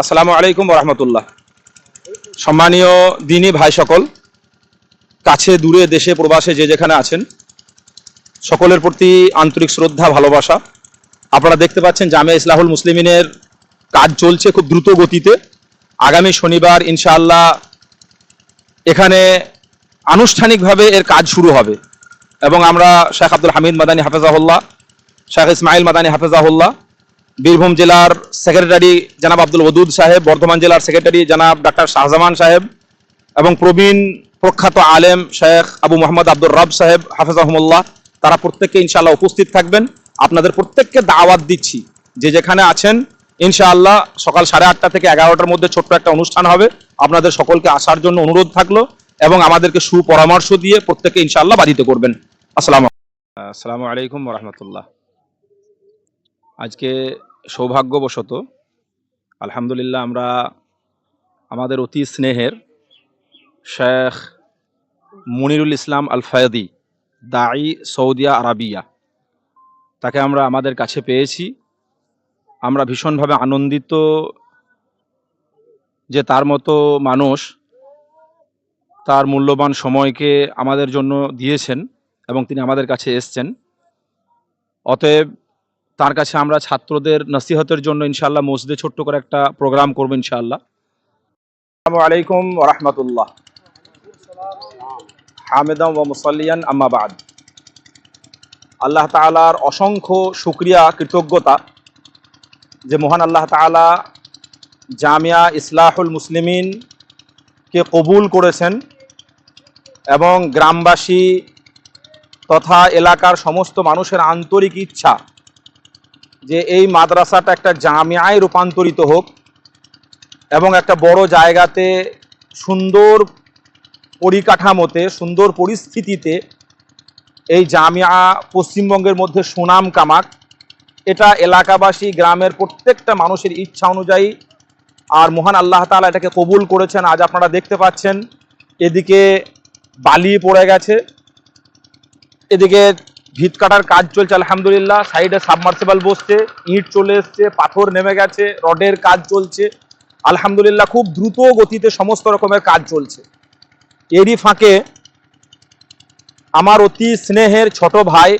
আসসালামু আলাইকুম ওয়া রাহমাতুল্লাহ। সম্মানীয় দিনী ভাই সকল, কাছে দূরে দেশে প্রবাসে যে যেখানে আছেন, সকলের প্রতি আন্তরিক শ্রদ্ধা ভালোবাসা। আপনারা দেখতে পাচ্ছেন জামিয়া ইসলাহুল মুসলিমিনের কাজ চলছে খুব দ্রুত গতিতে। আগামী শনিবার ইনশাআল্লাহ এখানে আনুষ্ঠানিকভাবে এর কাজ শুরু হবে এবং আমরা শেখ আব্দুল হামিদ মাদানী হাফেজাহুল্লাহ, শেখ ইসমাইল মাদানী হাফেজাহুল্লাহ, বীরভূম জেলার সেক্রেটারি জনাব আব্দুল ওদুদ সাহেব, বর্ধমান জেলার সেক্রেটারি জনাব ডাক্তার শাহজামান সাহেব এবং প্রবীণ প্রখ্যাত আলেম শেখ আবু মোহাম্মদ আব্দুর রব সাহেব হাফেজাহুমুল্লাহ, তারা প্রত্যেককে ইনশাআল্লাহ উপস্থিত থাকবেন। আপনাদের প্রত্যেককে দাওয়াত দিচ্ছি, যে যেখানে আছেন ইনশাআল্লাহ সকাল 8:30 থেকে 11টার মধ্যে ছোট্ট একটা অনুষ্ঠান হবে। আপনাদের সকলকে আসার জন্য অনুরোধ থাকলো এবং আমাদেরকে সুপরামর্শ দিয়ে প্রত্যেককে ইনশাআল্লাহ বাধিত করবেন। আসসালামু আলাইকুম ওয়া রাহমাতুল্লাহ। আজকে সৌভাগ্যবশত আলহামদুলিল্লাহ আমরা আমাদের অতি স্নেহের শেখ মনিরুল ইসলাম আল ফায়দি, দাঈ সৌদিয়া আরাবিয়া, তাকে আমরা আমাদের কাছে পেয়েছি। আমরা ভীষণভাবে আনন্দিত যে তার মতো মানুষ তার মূল্যবান সময়কে আমাদের জন্য দিয়েছেন এবং তিনি আমাদের কাছে এসছেন। অতএব তার কাছে আমরা ছাত্রদের নসিহতের জন্য ইনশাআল্লাহ মসজিদে ছোট্ট করে একটা প্রোগ্রাম করবো ইনশাআল্লাহ। আসসালামু আলাইকুম ওয়া রাহমাতুল্লাহ। হামিদান ওয়া মুসাল্লিয়ান আম্মা বাদ। আল্লাহ তাআলার অসংখ্য শুকরিয়া, কৃতজ্ঞতা যে মহান আল্লাহ তাআলা জামিয়া ইসলাহুল মুসলিমিনকে কবুল করেছেন এবং গ্রামবাসী তথা এলাকার সমস্ত মানুষের আন্তরিক ইচ্ছা যে এই মাদ্রাসাটা একটা জামিয়ায় রূপান্তরিত হোক এবং একটা বড় জায়গাতে সুন্দর পরিকাঠামোতে সুন্দর পরিস্থিতিতে এই জামিয়া পশ্চিমবঙ্গের মধ্যে সুনাম কামাক, এটা এলাকাবাসী গ্রামের প্রত্যেকটা মানুষের ইচ্ছা অনুযায়ী আর মহান আল্লাহ তাআলা এটাকে কবুল করেছেন। আজ আপনারা দেখতে পাচ্ছেন এদিকে বালি পড়ে গেছে, এদিকে ভিত কাটার কাজ চলছে আলহামদুলিল্লাহ, সাইডে সাবমার্সিবল বসছে, ইট চলে এসছে, পাথর নেমে গেছে, রডের কাজ চলছে আলহামদুলিল্লাহ। খুব দ্রুত গতিতে সমস্ত রকমের কাজ চলছে। এরই ফাঁকে আমার অতি স্নেহের ছোট ভাই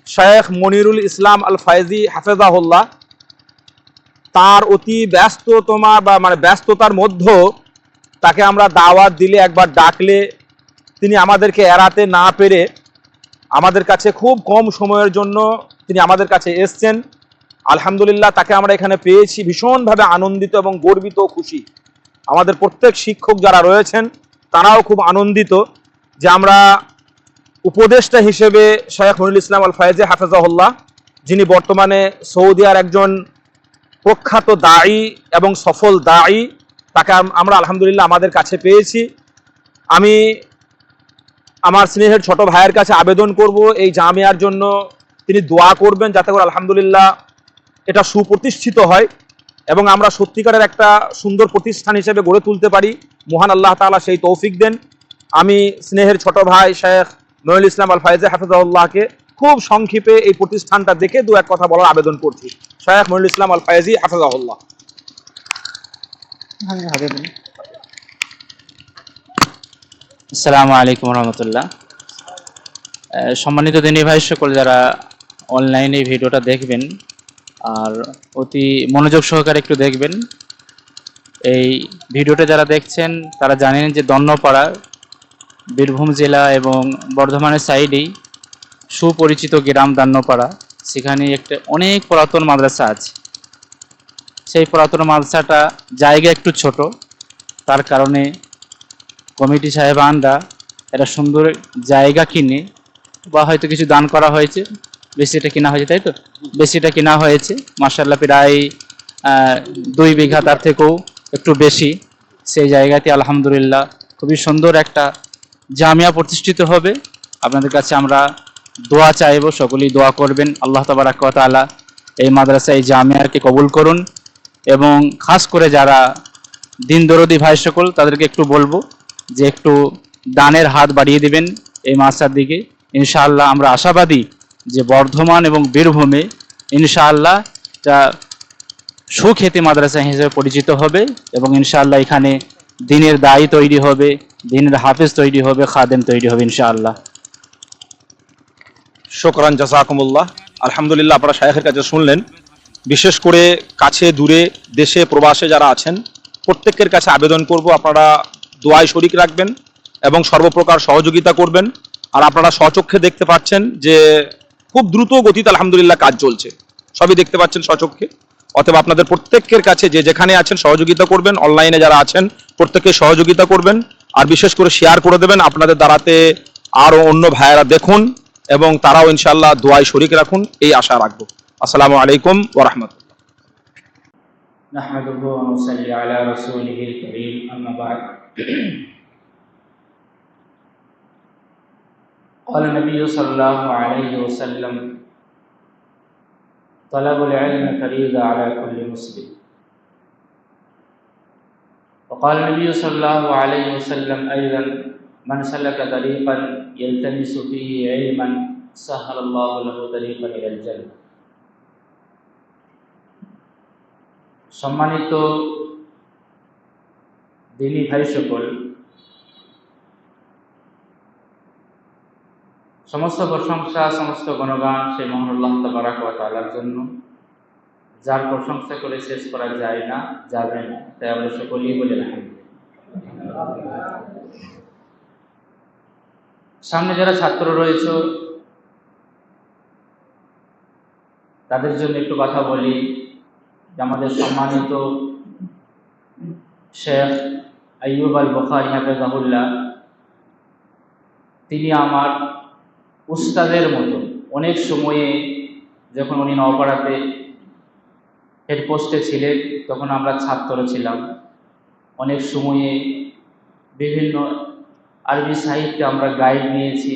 শেখ মনিরুল ইসলাম আল ফায়জি হাফেজাহুল্লাহ, তার অতি ব্যস্ততার মধ্যেও তাকে আমরা দাওয়াত দিলে, একবার ডাকলে তিনি আমাদেরকে এড়াতে না পেরে আমাদের কাছে খুব কম সময়ের জন্য তিনি আমাদের কাছে এসছেন। আলহামদুলিল্লাহ তাকে আমরা এখানে পেয়েছি, ভীষণভাবে আনন্দিত এবং গর্বিত ও খুশি। আমাদের প্রত্যেক শিক্ষক যারা রয়েছেন তারাও খুব আনন্দিত যে আমরা উপদেষ্টা হিসেবে শেখ মনিরুল ইসলাম আল ফায়জি হাফেজাহুল্লাহ, যিনি বর্তমানে সৌদিয়ার একজন প্রখ্যাত দাঈ এবং সফল দাঈ, তাকে আমরা আলহামদুলিল্লাহ আমাদের কাছে পেয়েছি। আমি আমার স্নেহের ছোট ভাইয়ের কাছে আবেদন করব এই জামিয়ার জন্য তিনি দোয়া করবেন, যাতে করে আলহামদুলিল্লাহ এটা সুপ্রতিষ্ঠিত হয় এবং আমরা সত্যিকারের একটা সুন্দর প্রতিষ্ঠান হিসেবে গড়ে তুলতে পারি। মহান আল্লাহ তাআলা সেই তৌফিক দেন। আমি স্নেহের ছোট ভাই শেখ মনিরুল ইসলাম আল ফায়জি হাফেজাহুল্লাহকে খুব সংক্ষেপে এই প্রতিষ্ঠানটা দেখে দু এক কথা বলার আবেদন করছি। শেখ মনিরুল ইসলাম আল ফায়জি হাফেজাহুল্লাহ। আসসালামু আলাইকুম রহমতুল্লাহ। সম্মানিত দিনী ভাই সকল, যারা অনলাইনে ভিডিওটা দেখবেন আর অতি মনোযোগ সহকারে একটু দেখবেন। এই ভিডিওটা যারা দেখছেন তারা জানেন যে দন্নপাড়া বীরভূম জেলা এবং বর্ধমানের সাইডেই সুপরিচিত গ্রাম দন্নপাড়া, সেখানে একটা অনেক পুরাতন মাদ্রাসা আছে। সেই পুরাতন মাদ্রাসাটা জায়গা একটু ছোট, তার কারণে কমিটি সাহেবানরা একটা সুন্দর জায়গা কিনে বা হয়তো কিছু দান করা হয়েছে, বেশিটা কেনা হয়েছে, তাই তো বেশিটা কেনা হয়েছে মাশাআল্লাহ, প্রায় 2 বিঘা, তার থেকেও একটু বেশি। সেই জায়গাতে আলহামদুলিল্লাহ খুবই সুন্দর একটা জামিয়া প্রতিষ্ঠিত হবে। আপনাদের কাছে আমরা দোয়া চাইব, সকলেই দোয়া করবেন। আল্লাহ তাবারাক ওয়া তাআলা এই মাদ্রাসা, এই জামিয়াকে কবুল করুন এবং খাস করে যারা দিন দরদি ভাই সকল তাদেরকে একটু বলবো যে একটু দানের হাত বাড়িয়ে দিবেন এই মাদ্রাসার দিকে। ইনশাআল্লাহ আমরা আশাবাদী যে বর্ধমান এবং বীরভূমে ইনশাআল্লাহ সুখ্যাতি মাদ্রাসা হিসেবে পরিচিত হবে এবং ইনশাআল্লাহ এখানে দিনের দায়ী তৈরি হবে, দিনের হাফেজ তৈরি হবে, খাদেম তৈরি হবে ইনশাআল্লাহ। শুকরান জাযাকুমুল্লাহ। আলহামদুলিল্লাহ, আপনারা শায়েখের কাছে শুনলেন। বিশেষ করে কাছে দূরে দেশে প্রবাসে যারা আছেন প্রত্যেকের কাছে আবেদন করব, আপনারা দোয়ায় শরিক রাখবেন এবং সর্বপ্রকার সহযোগিতা করবেন। আর আপনারা স্বচক্ষে দেখতে পাচ্ছেন যে খুব দ্রুত গতিতে আলহামদুলিল্লাহ কাজ চলছে, সবই দেখতে পাচ্ছেন স্বচক্ষে। অতএব আপনাদের প্রত্যেকের কাছে যে যেখানে আছেন সহযোগিতা করবেন, অনলাইনে যারা আছেন প্রত্যেকে সহযোগিতা করবেন, আর বিশেষ করে শেয়ার করে দেবেন। আপনাদের দ্বারাতে আরও অন্য ভাইয়েরা দেখুন এবং তারাও ইনশাআল্লাহ দোয়ায় শরিক রাখুন, এই আশা রাখবো। আসসালামু আলাইকুম ওয়া রাহমাতুল্লাহ। نحمده ونصلي على رسوله الكريم أما بعد قال النبي صلى الله عليه وسلم طلب العلم فريضة على كل مسلم وقال النبي صلى الله عليه وسلم أيضا من سلك طريقا يلتمس فيه علما سهل الله له طريقا إلى الجنة। সম্মানিত দিনী ভাই সকল, সমস্ত প্রশংসা সমস্ত গুণগান সেই মহান আল্লাহ তাবারক ওয়া তাআলার জন্য, যার প্রশংসা করে শেষ করা যায় না, যাবে না, তাই আমরা সকলেই বলি আলহামদুলিল্লাহ। সামনে যারা ছাত্র রয়েছে তাদের জন্য একটু কথা বলি যে আমাদের সম্মানিত শেখ আইয়ুব আল বুখারী হাফেজাহুল্লাহ, তিনি আমার উস্তাদের মতো। অনেক সময়ে যখন উনি নওপাড়াতে হেড পোস্টে ছিলেন তখন আমরা ছাত্র ছিলাম। অনেক সময়ে বিভিন্ন আরবি সাহিত্যে আমরা গাইড নিয়েছি।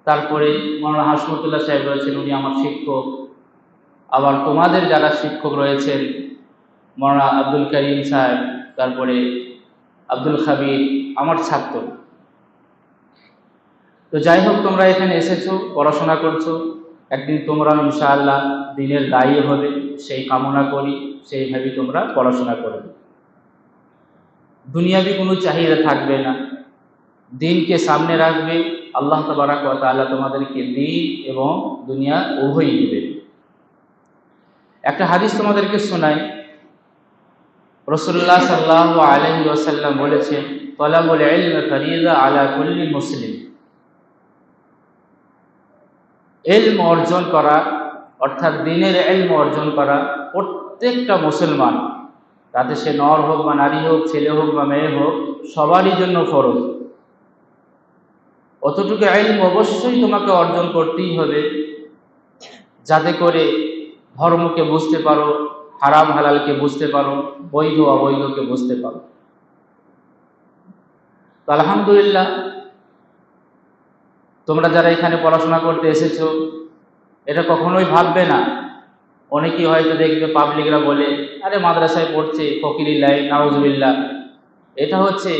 তারপরে মৌলানা হাশমতুল্লাহ সাহেব রয়েছেন, উনি আমার শিক্ষক। আবার তোমাদের যারা শিক্ষক রয়েছেন মৌলানা আব্দুল করিম সাহেব, তারপরে আব্দুল খাবির, আমার ছাত্র। তো যাই হোক, তোমরা এখানে এসেছো, পড়াশোনা করছো, একদিন তোমরা ইনশাআল্লাহ দিনের দায়ী হবে সেই কামনা করি। সেইভাবে তোমরা পড়াশোনা করবে, দুনিয়াবি কোনো চাহিদা থাকবে না, দিনকে সামনে রাখবে। আল্লাহ তাবারক ওয়া তাআলা তোমাদেরকে দিন এবং দুনিয়া উভয়ই দিবে। একটা হাদিস তোমাদেরকে শোনাই। রাসূলুল্লাহ সাল্লাল্লাহু আলাইহি ওয়াসাল্লাম বলেছেন, তালাবুল ইলমি ফরিযা আলা কুল্লি মুসলিম। ইলম অর্জন করা অর্থাৎ দ্বীনের ইলম অর্জন করা প্রত্যেকটা মুসলমান, তাতে সে নর হোক বা নারী হোক, ছেলে হোক বা মেয়ে হোক, সবারই জন্য ফরজ। অতটুকু ইলম অবশ্যই তোমাকে অর্জন করতেই হবে যাতে করে ধর্মকে বুঝতে পারো, হারাম হালালকে বুঝতে পারো, বৈধ অবৈধকে বুঝতে পারো। তো আলহামদুলিল্লাহ, তোমরা যারা এখানে পড়াশোনা করতে এসেছো এটা কখনোই ভাববে না। অনেকেই হয়তো দেখবে পাবলিকরা বলে, আরে মাদ্রাসায় পড়ছে, ফকিরি লাইন, নাউজুবিল্লাহ। এটা হচ্ছে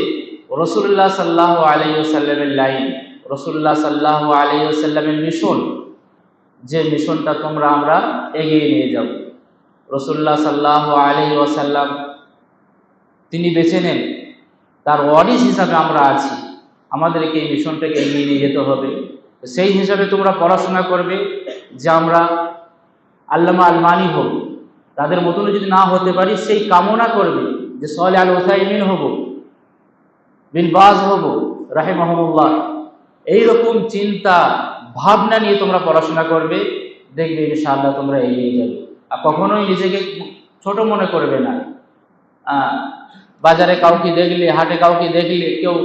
রাসূলুল্লাহ সাল্লাল্লাহু আলাইহি ওয়াসাল্লামের লাইন, রাসূলুল্লাহ সাল্লাল্লাহু আলাইহি ওয়াসাল্লামের মিশন, যে মিশনটা তোমরা আমরা এগিয়ে নিয়ে যাব। রাসূলুল্লাহ সাল্লাল্লাহু আলাইহি ওয়াসাল্লাম তিনি বেছে নেন, তার ওয়ারিস হিসাবে আমরা আছি, আমাদেরকে এই মিশনটাকে এগিয়ে নিয়ে যেতে হবে। সেই হিসাবে তোমরা পড়াশোনা করবে যে আমরা আল্লামা আলমানি হব, তাদের মতন যদি না হতে পারি সেই কামনা করবে যে সালেহ আল উসাইমিন হব, বিন বাজ হব রাহিমাহুমুল্লাহ। এইরকম চিন্তা ভাবনা নিয়ে তোমরা পড়াশোনা করবে, দেখবে ইনশাআল্লাহ তোমরা এগিয়ে যাবে। আর কখনোই নিজেকে ছোট মনে করবে না। বাজারে কাউকে দেখলে, হাটে কাউকে দেখলে, কেউ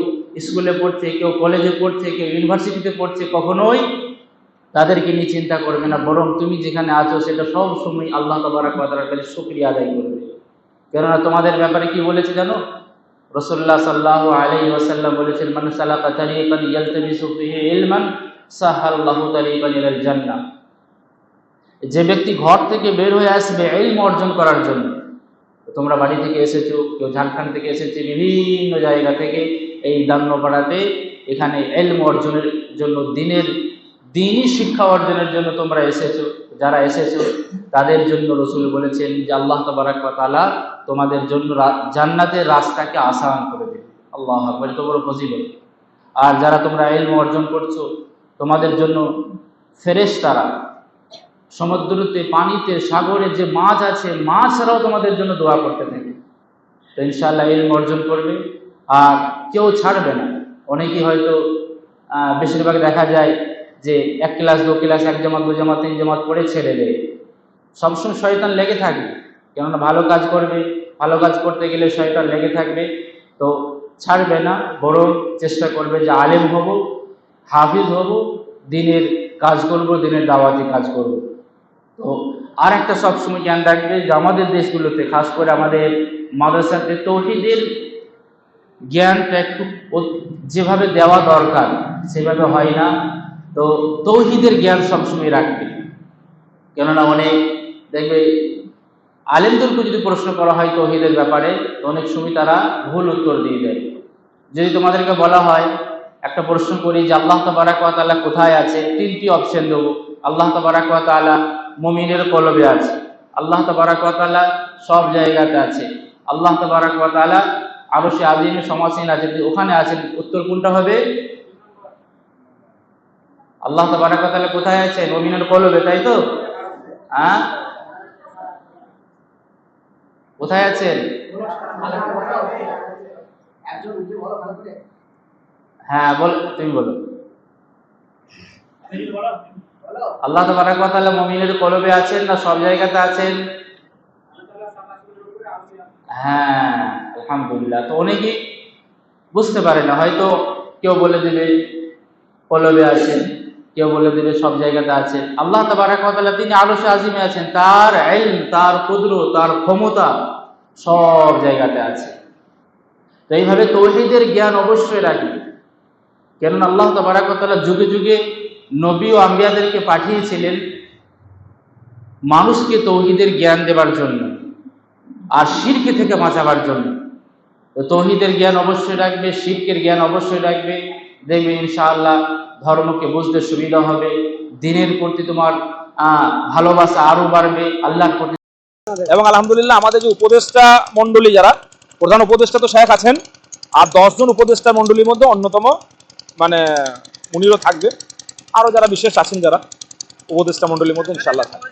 স্কুলে পড়ছে, কেউ কলেজে পড়ছে, কেউ ইউনিভার্সিটিতে পড়ছে, কখনোই তাদেরকে নিয়ে চিন্তা করবে না, বরং তুমি যেখানে আছো সেটা সব সময় আল্লাহ তাবারক ওয়া তাআলার কাছে শুকরিয়া আদায় করবে। কেননা তোমাদের ব্যাপারে কি বলেছে জানো? রাসূলুল্লাহ সাল্লাল্লাহু আলাইহি ওয়াসাল্লাম বলেছেন, মান সালাকা তারিকান ইয়ালতামিসু ফিহি ইলমান সাহাল্লাহু তারিকান ইলাল জান্নাহ। যে ব্যক্তি ঘর থেকে বের হয়ে আসবে ইলম অর্জন করার জন্য, তোমরা বাড়ি থেকে এসেছো, কেউ ঝাড়খণ্ড থেকে এসেছে, বিভিন্ন জায়গা থেকে এই দান্নপাড়াতে এখানে ইলম অর্জনের জন্য, দিনের দ্বীনি শিক্ষা অর্জনের জন্য তোমরা এসেছো। যারা এসেছো তাদের জন্য রাসূল বলেছেন যে আল্লাহ তাবারক ওয়া তাআলা তোমাদের জন্য জান্নাতের রাস্তাকে আসান করে দেবে। আল্লাহু আকবার, এত বড় ফজিলত। আর যারা তোমরা ইলম অর্জন করছো তোমাদের জন্য ফেরেশতারা সমুদ্রতে, পানিতে, সাগরে যে মাছ আছে মাছরাও তোমাদের জন্য দোয়া করতে থাকে। তো ইনশাআল্লাহ ইলম অর্জন করবে আর কেউ ছাড়বে না। অনেকেই হয়তো বেশিরভাগ দেখা যায় যে 1 ক্লাস 2 ক্লাস 1 জামাত 2 জামাত 3 জামাত পড়ে ছেড়ে দেয়। সবসময় শয়তান লেগে থাকবে, কেননা ভালো কাজ করবে, ভালো কাজ করতে গেলে শয়তান লেগে থাকবে। তো ছাড়বে না, বরং চেষ্টা করবে যে আলেম হব, হাফিজ হব, দ্বীনের কাজ করব, দ্বীনের দাওয়াতি কাজ করব। তো আর একটা সবসময় জ্ঞান রাখবে যে আমাদের দেশগুলোতে, খাস করে আমাদের মাদ্রাসাতে তৌহিদের জ্ঞানটা একটু যেভাবে দেওয়া দরকার সেভাবে হয় না। তো তৌহিদের জ্ঞান সবসময় রাখবে, কেননা অনেক দেখবে আলেমদেরকে যদি প্রশ্ন করা হয় তৌহিদের ব্যাপারে তো অনেক সময় তারা ভুল উত্তর দিয়ে দেয়। যদি তোমাদেরকে বলা হয়, একটা প্রশ্ন করি যে আল্লাহ তাবারক ওয়া তাআলা কোথায় আছে, 3টি অপশন দেবো। আল্লাহ তাবারক ওয়া তাআলা মুমিনের কলবে আছে, আল্লাহ তাবারক ওয়া তাআলা সব জায়গাতে আছে, আল্লাহ তাবারক ওয়া তাআলা আরশে আজিমে সমাসীন আছে, ওখানে আছেন। উত্তর কোনটা হবে? আল্লাহ তাবারক ওয়া তাআলা কোথায় আছেন? মুমিনের কলবে, তাই তো? হ্যাঁ, কোথায় আছেন? হ্যাঁ বল, তুমি বলো। আল্লাহ তাবারক ওয়া তাআলা মুমিনের কলবে আছেন না সব জায়গাতে আছেন? হ্যাঁ, আলহামদুলিল্লাহ। তো অনেকেই বুঝতে পারে না, হয়তো কেউ বলে দেবে কলবে আছেন, কেউ বলে দেবে সব জায়গাতে আছেন। আল্লাহ তাবারক ওয়া তাআলা তিনি আরশে আজিমে আছেন, তার ইলম, তার কুদরত, তার ক্ষমতা সব জায়গাতে আছে। তো এইভাবে তৌহিদের জ্ঞান অবশ্যই রাখবে, কেননা আল্লাহ তাবারক ওয়া তাআলা যুগে যুগে নবী ও আম্বিয়াদেরকে পাঠিয়েছিলেন মানুষকে তৌহিদের জ্ঞান দেবার জন্য আর শিরক থেকে বাঁচাবার জন্য। তো তৌহিদের জ্ঞান অবশ্যই রাখবে, শিরকের জ্ঞান অবশ্যই রাখবে। দেখবে ইনশাআল্লাহ ধর্মকে বুঝতে সুবিধা হবে, দ্বীনের প্রতি তোমার ভালোবাসা আরো বাড়বে, আল্লাহর প্রতি। এবং আলহামদুলিল্লাহ আমাদের যে উপদেষ্টা মণ্ডলী, যারা প্রধান উপদেষ্টা তো শেখ আছেন, আর 10 জন উপদেষ্টা মণ্ডলীর মধ্যে অন্যতম মানে মুনিরও থাকবে, আরও যারা বিশেষ আছেন যারা উপদেষ্টা মণ্ডলীর মধ্যে ইনশাআল্লাহ থাকবে।